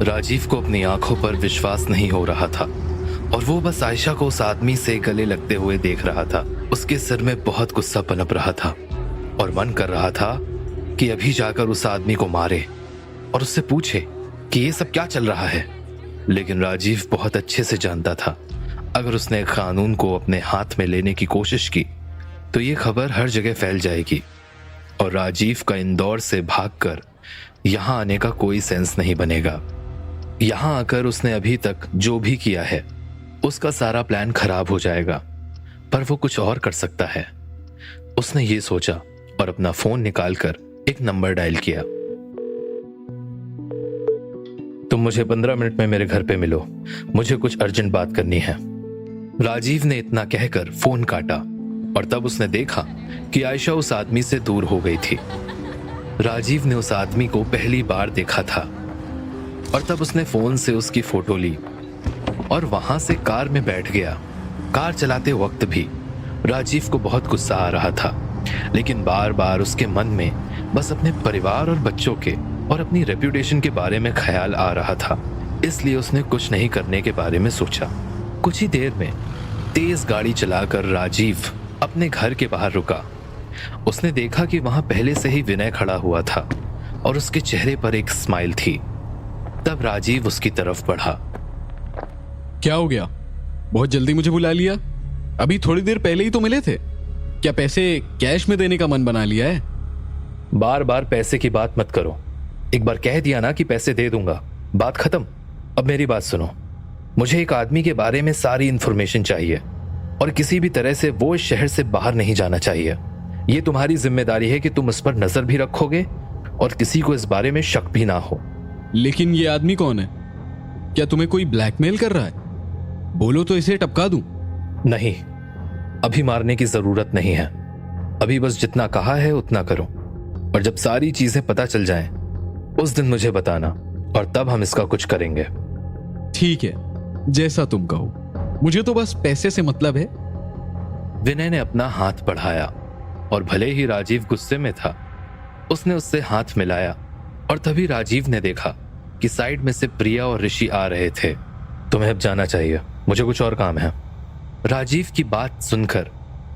राजीव को अपनी आंखों पर विश्वास नहीं हो रहा था और वो बस आयशा को उस आदमी से गले लगते हुए देख रहा था। उसके सिर में बहुत गुस्सा पनप रहा था और मन कर रहा था कि अभी जाकर उस आदमी को मारे और उससे पूछे कि ये सब क्या चल रहा है। लेकिन राजीव बहुत अच्छे से जानता था, अगर उसने कानून को अपने हाथ में लेने की कोशिश की तो ये खबर हर जगह फैल जाएगी और राजीव का इंदौर से भागकर यहाँ आने का कोई सेंस नहीं बनेगा। यहाँ आकर उसने अभी तक जो भी किया है उसका सारा प्लान खराब हो जाएगा, पर वो कुछ और कर सकता है। उसने ये सोचा और अपना फोन निकालकर एक नंबर डायल किया। तुम मुझे 15 मिनट में मेरे घर पे मिलो, मुझे कुछ अर्जेंट बात करनी है। राजीव ने इतना कहकर फोन काटा और तब उसने देखा कि आयशा उस आदमी से दूर हो गई थी। राजीव ने उस आदमी को पहली बार देखा था और तब उसने फोन से उसकी फोटो ली और वहां से कार में बैठ गया। कार चलाते वक्त भी राजीव को बहुत गुस्सा आ रहा था, लेकिन बार बार उसके मन में बस अपने परिवार और बच्चों के और अपनी रेप्यूटेशन के बारे में ख्याल आ रहा था। इसलिए उसने कुछ नहीं करने के बारे में सोचा। कुछ ही देर में तेज गाड़ी चलाकर राजीव अपने घर के बाहर रुका। उसने देखा कि वहां पहले से ही विनय खड़ा हुआ था और उसके चेहरे पर एक स्माइल थी। तब राजीव उसकी तरफ बढ़ा। क्या हो गया? बहुत जल्दी मुझे बुला लिया? अभी थोड़ी देर पहले ही तो मिले थे। क्या पैसे कैश में देने का मन बना लिया है? बार बार पैसे की बात मत करो। एक बार कह दिया ना कि पैसे दे दूंगा, बात खत्म। अब मेरी बात सुनो। मुझे एक आदमी के बारे में सारी इंफॉर्मेशन चाहिए और किसी भी तरह से वो इस शहर से बाहर नहीं जाना चाहिए। ये तुम्हारी जिम्मेदारी है कि तुम उस पर नजर भी रखोगे और किसी को इस बारे में शक भी ना हो। लेकिन ये आदमी कौन है? क्या तुम्हें कोई ब्लैकमेल कर रहा है? बोलो तो इसे टपका दूं। नहीं, अभी मारने की जरूरत नहीं है। अभी बस जितना कहा है उतना करो और जब सारी चीजें पता चल जाएं, उस दिन मुझे बताना और तब हम इसका कुछ करेंगे। ठीक है, जैसा तुम कहो। मुझे तो बस पैसे से मतलब है। विनय ने अपना हाथ बढ़ाया और भले ही राजीव गुस्से में था, उसने उससे हाथ मिलाया और तभी राजीव ने देखा कि साइड में से प्रिया और ऋषि आ रहे थे। तुम्हें अब जाना चाहिए, मुझे कुछ और काम है। राजीव की बात सुनकर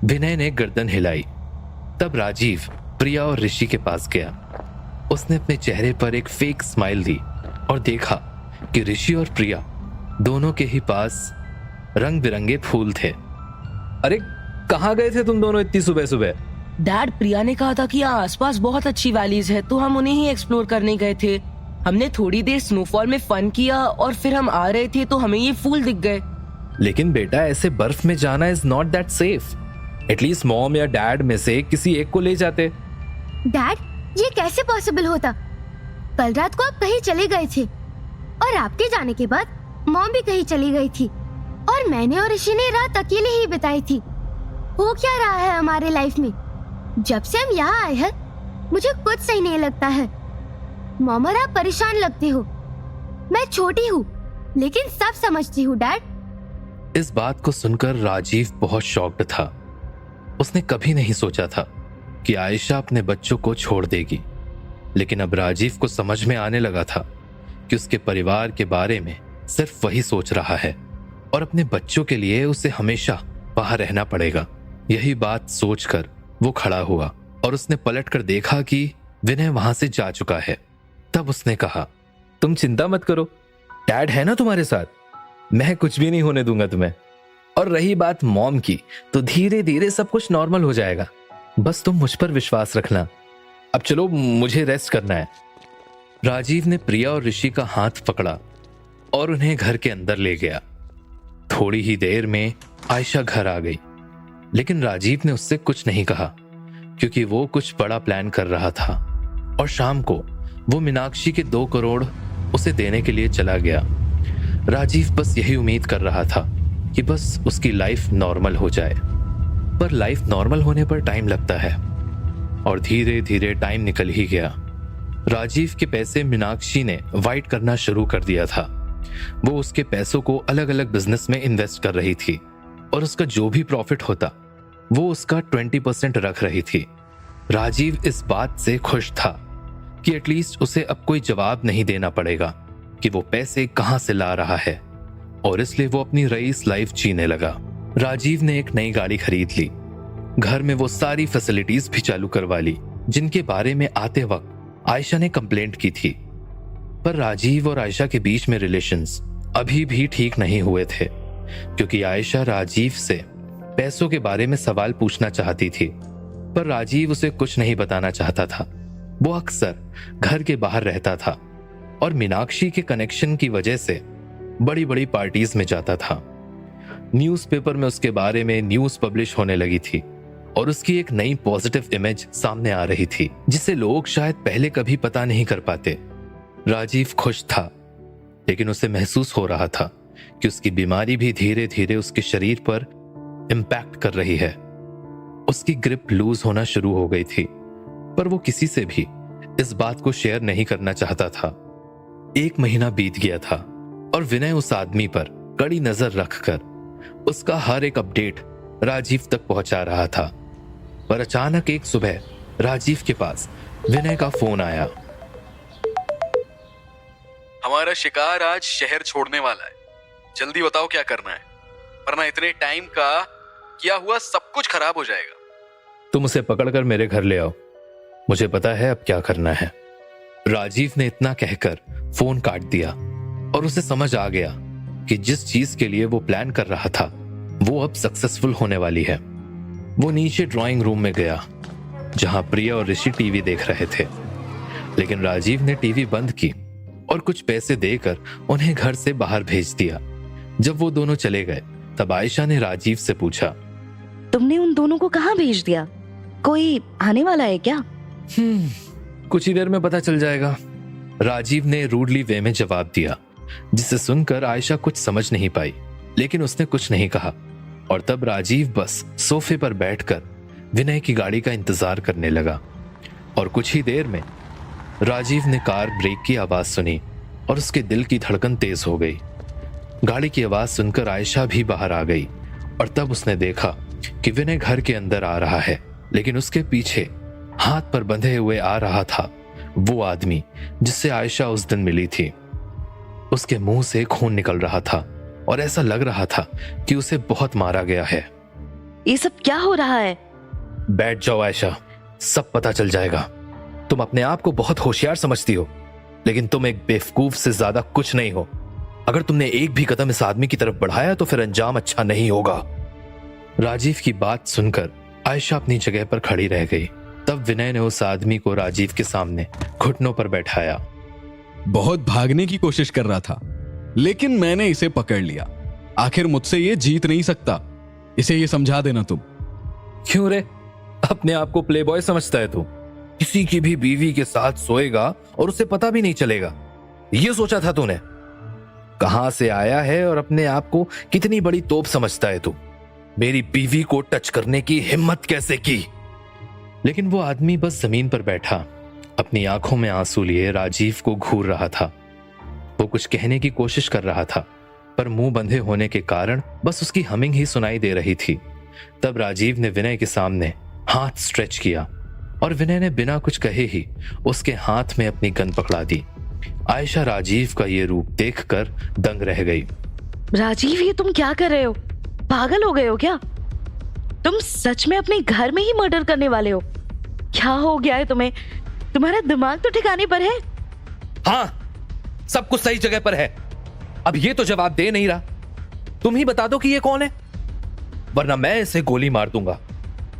विनय ने गर्दन हिलाई। तब राजीव प्रिया और ऋषि के पास गया। उसने अपने चेहरे पर एक फेक स्माइल दी और देखा कि ऋषि और प्रिया दोनों के ही पास रंग बिरंगे फूल थे। अरे कहाँ गए थे तुम दोनों इतनी सुबह सुबह? डैड, प्रिया ने कहा था कि यहाँ आसपास बहुत अच्छी वैलीज है, तो हम उन्हें ही एक्सप्लोर करने गए थे। हमने थोड़ी देर स्नोफॉल में फन किया और फिर हम आ रहे थे तो हमें ये फूल दिख गए। लेकिन बेटा, ऐसे बर्फ में जाना is not that safe. At least mom या डैड में से किसी एक को ले जाते। डैड, ये कैसे पॉसिबल होता? कल रात को आप कहीं चले गए थे और आपके जाने के बाद मॉम भी कहीं चली गई थी और मैंने और ऋषि ने रात अकेले ही बिताई थी। हो क्या रहा है हमारे लाइफ में? जब से हम यहाँ आए हैं मुझे कुछ सही नहीं लगता है। मॉम और आप परेशान लगते हो। मैं छोटी हूँ लेकिन सब समझती हूँ डैड। इस बात को सुनकर राजीव बहुत शॉक्ड था। उसने कभी नहीं सोचा था कि आयशा अपने बच्चों को छोड़ देगी, लेकिन अब राजीव को समझ में आने लगा था कि उसके परिवार के बारे में सिर्फ वही सोच रहा है और अपने बच्चों के लिए उसे हमेशा वहां रहना पड़ेगा। यही बात सोचकर वो खड़ा हुआ और उसने पलटकर देखा कि विनय वहां से जा चुका है। तब उसने कहा, तुम चिंता मत करो, डैड है ना तुम्हारे साथ, मैं कुछ भी नहीं होने दूंगा तुम्हें। और रही बात मॉम की, तो धीरे धीरे सब कुछ नॉर्मल हो जाएगा। बस तुम मुझ पर विश्वास रखना। अब चलो, मुझे रेस्ट करना है। राजीव ने प्रिया और ऋषि का हाथ पकड़ा और उन्हें घर के अंदर ले गया। थोड़ी ही देर में आयशा घर आ गई, लेकिन राजीव ने उससे कुछ नहीं कहा क्योंकि वो कुछ बड़ा प्लान कर रहा था और शाम को वो मीनाक्षी के 2 करोड़ उसे देने के लिए चला गया। राजीव बस यही उम्मीद कर रहा था कि बस उसकी लाइफ नॉर्मल हो जाए, पर लाइफ नॉर्मल होने पर टाइम लगता है और धीरे धीरे टाइम निकल ही गया। राजीव के पैसे मीनाक्षी ने वाइट करना शुरू कर दिया था। वो उसके पैसों को अलग अलग बिजनेस में इन्वेस्ट कर रही थी और उसका जो भी प्रॉफिट होता वो उसका 20% रख रही थी। राजीव इस बात से खुश था कि एटलीस्ट उसे अब कोई जवाब नहीं देना पड़ेगा कि वो पैसे कहां से ला रहा है और इसलिए वो अपनी रईस लाइफ जीने लगा। राजीव ने एक नई गाड़ी खरीद ली, घर में वो सारी फैसिलिटीज भी चालू करवा ली जिनके बारे में आते वक्त आयशा ने कंप्लेंट की थी। पर राजीव और आयशा के बीच में रिलेशंस अभी भी ठीक नहीं हुए थे, क्योंकि आयशा राजीव से पैसों के बारे में सवाल पूछना चाहती थी, पर राजीव उसे कुछ नहीं बताना चाहता था। वो अक्सर घर के बाहर रहता था और मीनाक्षी के कनेक्शन की वजह से बड़ी बड़ी पार्टीज में जाता था। न्यूज़पेपर में उसके बारे में न्यूज़ पब्लिश होने लगी थी और उसकी एक नई पॉजिटिव इमेज सामने आ रही थी, जिसे लोग शायद पहले कभी पता नहीं कर पाते। राजीव खुश था, लेकिन उसे महसूस हो रहा था कि उसकी बीमारी भी धीरे धीरे उसके शरीर पर इम्पैक्ट कर रही है। उसकी ग्रिप लूज होना शुरू हो गई थी, पर वो किसी से भी इस बात को शेयर नहीं करना चाहता था। 1 महीना बीत गया था और विनय उस आदमी पर कड़ी नजर रखकर उसका हर एक अपडेट राजीव तक पहुंचा रहा था। पर अचानक एक सुबह राजीव के पास विनय का फोन आया। हमारा शिकार आज शहर छोड़ने वाला है, जल्दी बताओ क्या करना है, वरना इतने टाइम का किया हुआ सब कुछ खराब हो जाएगा। तुम उसे पकड़कर मेरे घर ले आओ, मुझे पता है अब क्या करना है। राजीव ने इतना कहकर फोन काट दिया और उसे समझ आ गया कि जिस चीज के लिए वो प्लान कर रहा था वो अब सक्सेसफुल होने वाली है। वो नीचे ड्राइंग रूम में गया जहां प्रिया और ऋषि टीवी देख रहे थे, लेकिन राजीव ने टीवी बंद की और कुछ पैसे देकर उन्हें घर से बाहर भेज दिया। जब वो दोनों चले गए तब आयशा ने राजीव से पूछा, तुमने उन दोनों को कहाँ भेज दिया? कोई आने वाला है क्या? कुछ ही देर में पता चल जाएगा, राजीव ने रूडली वे में जवाब दिया, जिसे सुनकर आयशा कुछ समझ नहीं पाई, लेकिन उसने कुछ नहीं कहा। और तब राजीव बस सोफे पर बैठकर विनय की गाड़ी का इंतजार करने लगा। और कुछ ही देर में राजीव ने कार ब्रेक की आवाज सुनी और उसके दिल की धड़कन तेज हो गई। गाड़ी की आवाज सुनकर आयशा भी बाहर आ गई और तब उसने देखा कि विनय घर के अंदर आ रहा है, लेकिन उसके पीछे हाथ पर बंधे हुए आ रहा था वो आदमी जिससे आयशा उस दिन मिली थी। उसके मुंह से खून निकल रहा था और ऐसा लग रहा था कि उसे बहुत मारा गया है। ये सब क्या हो रहा है? बैठ जाओ आयशा, सब पता चल जाएगा। तुम अपने आप को बहुत होशियार समझती हो, लेकिन तुम एक बेवकूफ से ज्यादा कुछ नहीं हो। अगर तुमने एक भी कदम इस आदमी की तरफ बढ़ाया तो फिर अंजाम अच्छा नहीं होगा। राजीव की बात सुनकर आयशा अपनी जगह पर खड़ी रह गई। तब विनय ने उस आदमी को राजीव के सामने घुटनों पर बैठाया। बहुत भागने की कोशिश कर रहा था, लेकिन मैंने इसे पकड़ लिया। आखिर मुझसे ये जीत नहीं सकता, इसे ये समझा देना तुम। क्यों रे, अपने आप को प्लेबॉय समझता है तू? किसी की भी बीवी के साथ सोएगा और उसे पता भी नहीं चलेगा, ये सोचा था तूने? कहां से आया है और अपने आप को कितनी बड़ी तोप समझता है तू? मेरी बीवी को टच करने की हिम्मत कैसे की? लेकिन वो आदमी बस जमीन पर बैठा अपनी आंखों में आंसू लिए राजीव को घूर रहा था। वो कुछ कहने की कोशिश कर रहा था, पर मुंह बंधे होने के कारण बस उसकी हमिंग ही सुनाई दे रही थी। तब राजीव ने विनय के सामने हाथ स्ट्रेच किया और विनय ने बिना कुछ कहे ही उसके हाथ में अपनी गन पकड़ा दी। आयशा राजीव का ये रूप देखकर दंग रह गई। राजीव, ये तुम क्या कर रहे हो? पागल हो गए हो क्या? तुम सच में अपने घर में ही मर्डर करने वाले हो? क्या हो गया है तुम्हें? तुम्हारा दिमाग तो ठिकाने पर है? हाँ, सब कुछ सही जगह पर है। अब ये तो जवाब दे नहीं रहा, तुम ही बता दो कि ये कौन है, वरना मैं इसे गोली मार दूंगा।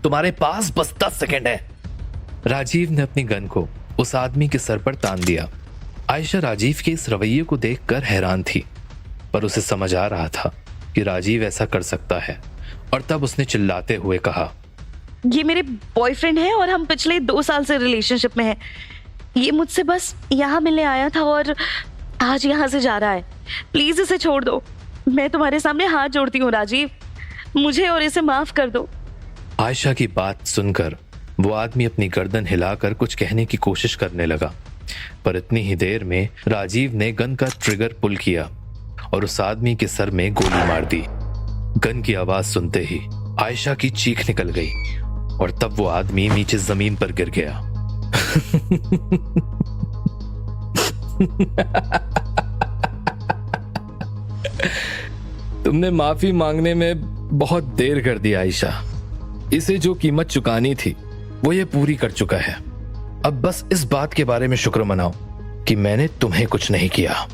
तुम्हारे पास बस 10 सेकंड है। राजीव ने अपनी गन को उस आदमी के सर पर तान दिया। आयशा राजीव के इस रवैये को देखकर हैरान थी, पर उसे समझ आ रहा था कि राजीव ऐसा कर सकता है। और तब उसने चिल्लाते हुए कहा, ये मेरे बॉयफ्रेंड है और हम पिछले 2 साल से रिलेशनशिप में हैं। ये मुझसे बस यहाँ मिलने आया था और आज यहाँ से जा रहा है। प्लीज इसे छोड़ दो, मैं तुम्हारे सामने हाथ जोड़ती हूँ राजीव, मुझे और इसे माफ कर दो। आयशा की बात सुनकर वो आदमी अपनी गर्दन हिलाकर कुछ कहने की कोशिश करने लगा, पर इतनी ही देर में राजीव ने गन का ट्रिगर पुल किया और उस आदमी के सर में गोली मार दी। गन की आवाज सुनते ही आयशा की चीख निकल गई और तब वो आदमी नीचे जमीन पर गिर गया। तुमने माफी मांगने में बहुत देर कर दी आयशा। इसे जो कीमत चुकानी थी वो ये पूरी कर चुका है। अब बस इस बात के बारे में शुक्र मनाओ कि मैंने तुम्हें कुछ नहीं किया।